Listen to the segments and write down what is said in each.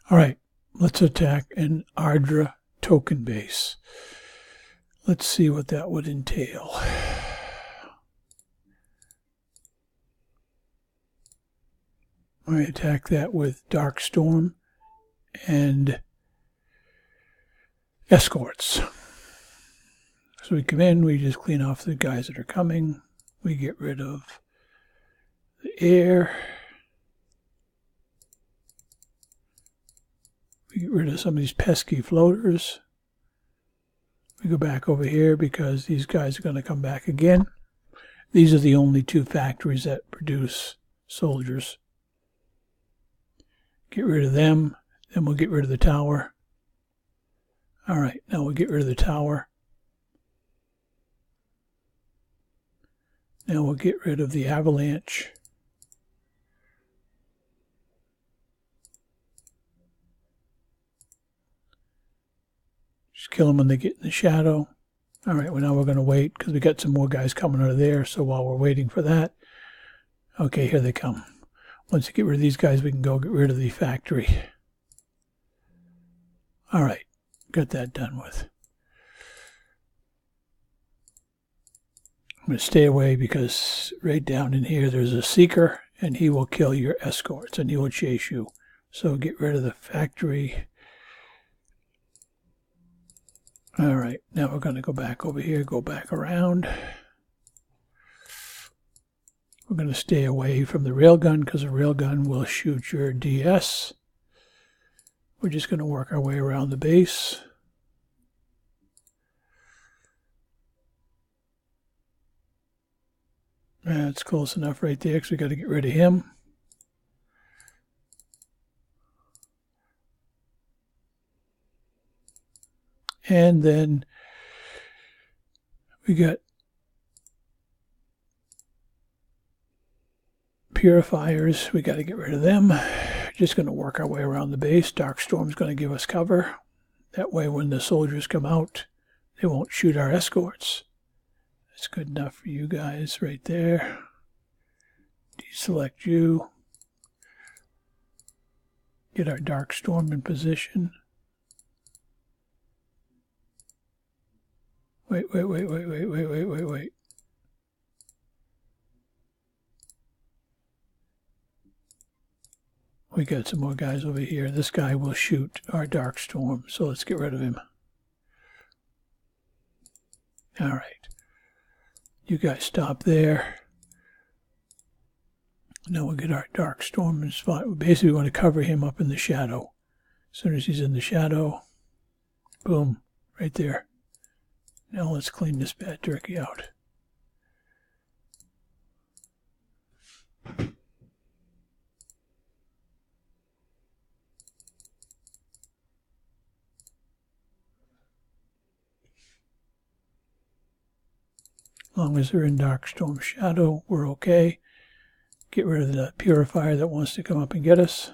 All right, let's attack an Ardra token base. Let's see what that would entail. I attack that with Dark Storm and escorts. So we come in, we just clean off the guys that are coming. We get rid of the air. We get rid of some of these pesky floaters. We go back over here because these guys are going to come back again. These are the only two factories that produce soldiers. Get rid of them, then we'll get rid of the tower. All right, now we'll get rid of the tower. Now we'll get rid of the avalanche. Just kill them when they get in the shadow. All right, well now we're going to wait because we got some more guys coming out of there. So while we're waiting for that, okay, here they come. Once we get rid of these guys, we can go get rid of the factory. All right, got that done with. I'm going to stay away because right down in here there's a seeker and he will kill your escorts and he will chase you. So get rid of the factory. All right, now we're going to go back over here, go back around. We're going to stay away from the railgun because the railgun will shoot your DS. We're just going to work our way around the base. That's close enough right there because we got to get rid of him. And then we got purifiers. We got to get rid of them. Just going to work our way around the base. Dark Storm's going to give us cover. That way when the soldiers come out, they won't shoot our escorts. That's good enough for you guys right there. Deselect you. Get our Dark Storm in position. Wait. We got some more guys over here. This guy will shoot our Dark Storm, so let's get rid of him. All right. You guys stop there. Now we'll get our Dark Storm in spot. Basically, we want to cover him up in the shadow. As soon as he's in the shadow, boom, right there. Now let's clean this bad turkey out. As long as they're in Dark Storm shadow, we're okay. Get rid of the purifier that wants to come up and get us.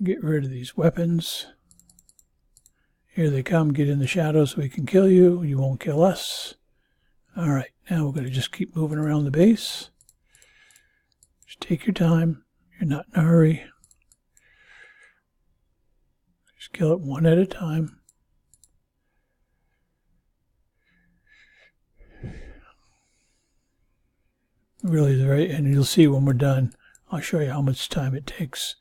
Get rid of these weapons. Here they come. Get in the shadow so we can kill you. You won't kill us. All right. Now we're going to just keep moving around the base. Just take your time. You're not in a hurry. Just kill it one at a time. Really, right, and you'll see when we're done. I'll show you how much time it takes.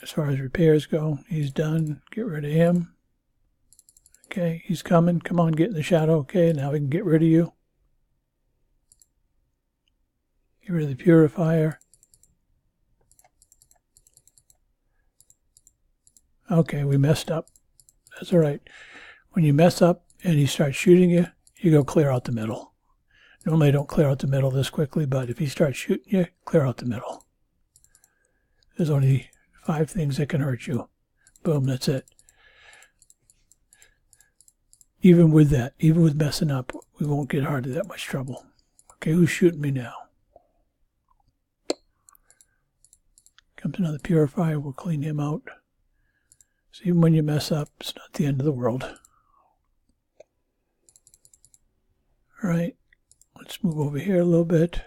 As far as repairs go, he's done. Get rid of him. Okay, he's coming. Come on, get in the shadow. Okay, now we can get rid of you. Get rid of the purifier. Okay, we messed up. That's all right. When you mess up and he starts shooting you, you go clear out the middle. Normally I don't clear out the middle this quickly, but if he starts shooting you, clear out the middle. There's only 5 things that can hurt you. Boom, that's it. Even with that, even with messing up, we won't get hardly that much trouble. Okay, who's shooting me now? Comes another purifier, we'll clean him out. So even when you mess up, it's not the end of the world. All right, let's move over here a little bit.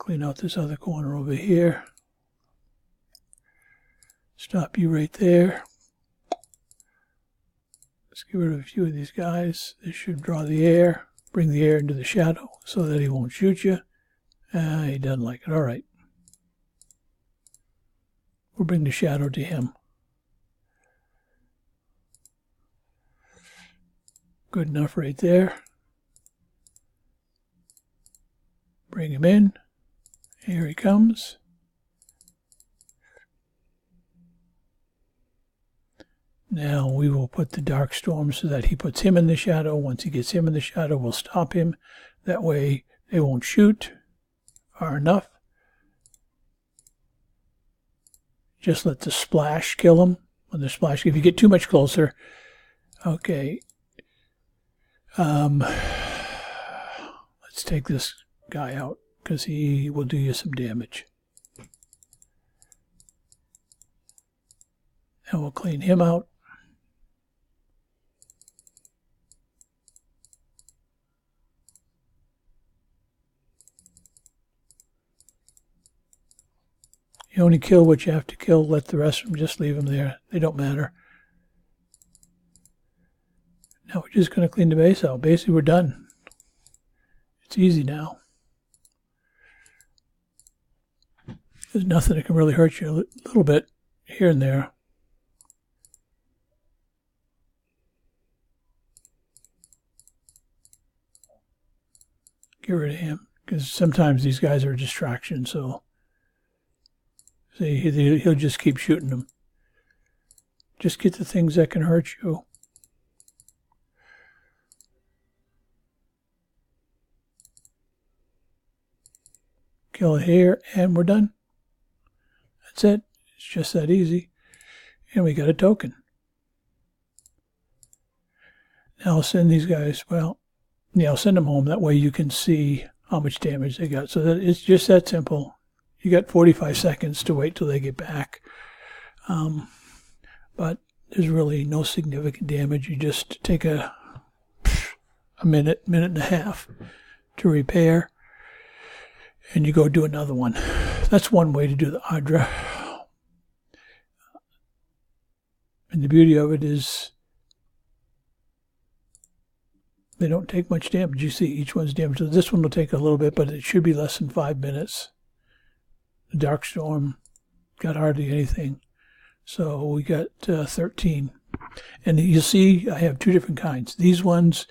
Clean out this other corner over here. Stop you right there. Let's get rid of a few of these guys. This should draw the air, bring the air into the shadow so that he won't shoot you. He doesn't like it. All right. We'll bring the shadow to him. Good enough right there. Bring him in. Here he comes. Now we will put the dark storm so that he puts him in the shadow. Once he gets him in the shadow, we'll stop him. That way they won't shoot far enough. Just let the splash kill him. When the splash, if you get too much closer, okay. Let's take this guy out because he will do you some damage. And we'll clean him out. You only kill what you have to kill. Let the rest of them, just leave them there. They don't matter. Now we're just going to clean the base out. Basically, we're done. It's easy now. There's nothing that can really hurt you. A little bit here and there. Get rid of him. Because sometimes these guys are a distraction, so... See, he'll just keep shooting them. Just get the things that can hurt you. Kill it here, and we're done. That's it. It's just that easy. And we got a token. Now I'll send these guys, well, yeah, I'll send them home. That way you can see how much damage they got. So that it's just that simple. You got 45 seconds to wait till they get back. But there's really no significant damage. You just take a minute and a half to repair, and you go do another one. That's one way to do the Ardra. And the beauty of it is they don't take much damage. You see each one's damage. So this one will take a little bit, but it should be less than 5 minutes. The Dark Storm got hardly anything. So we got 13. And you'll see I have two different kinds. These ones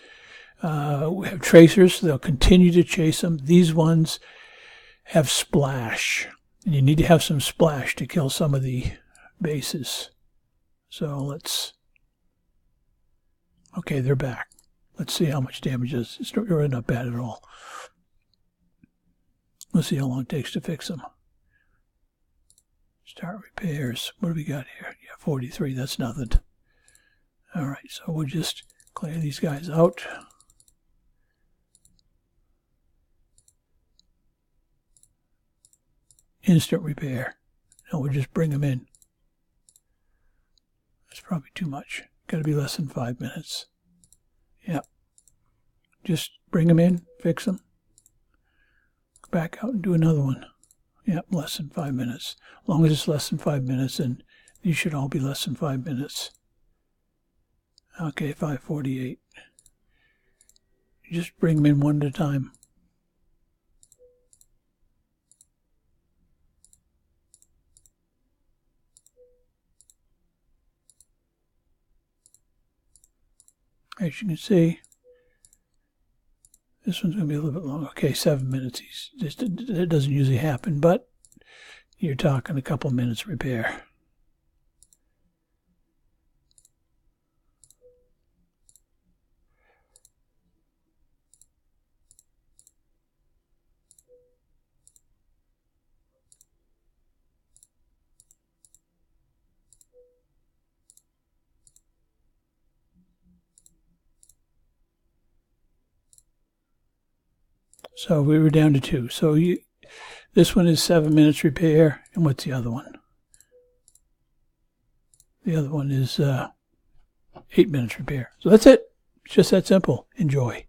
have tracers. They'll continue to chase them. These ones have splash. And you need to have some splash to kill some of the bases. So let's... Okay, they're back. Let's see how much damage it is. It's really not bad at all. Let's see how long it takes to fix them. Start repairs. What do we got here? Yeah, 43. That's nothing. All right, so we'll just clear these guys out. Instant repair. Now we'll just bring them in. That's probably too much. Got to be less than 5 minutes. Yep. Just bring them in, fix them. Go back out and do another one. Yep, less than 5 minutes. As long as it's less than 5 minutes, then these should all be less than 5 minutes. Okay, 5:48. Just bring them in one at a time. As you can see, this one's going to be a little bit long. Okay, 7 minutes. That doesn't usually happen, but you're talking a couple minutes repair. So we were down to 2. So this one is 7 minutes repair. And what's the other one? The other one is 8 minutes repair. So that's it. It's just that simple. Enjoy.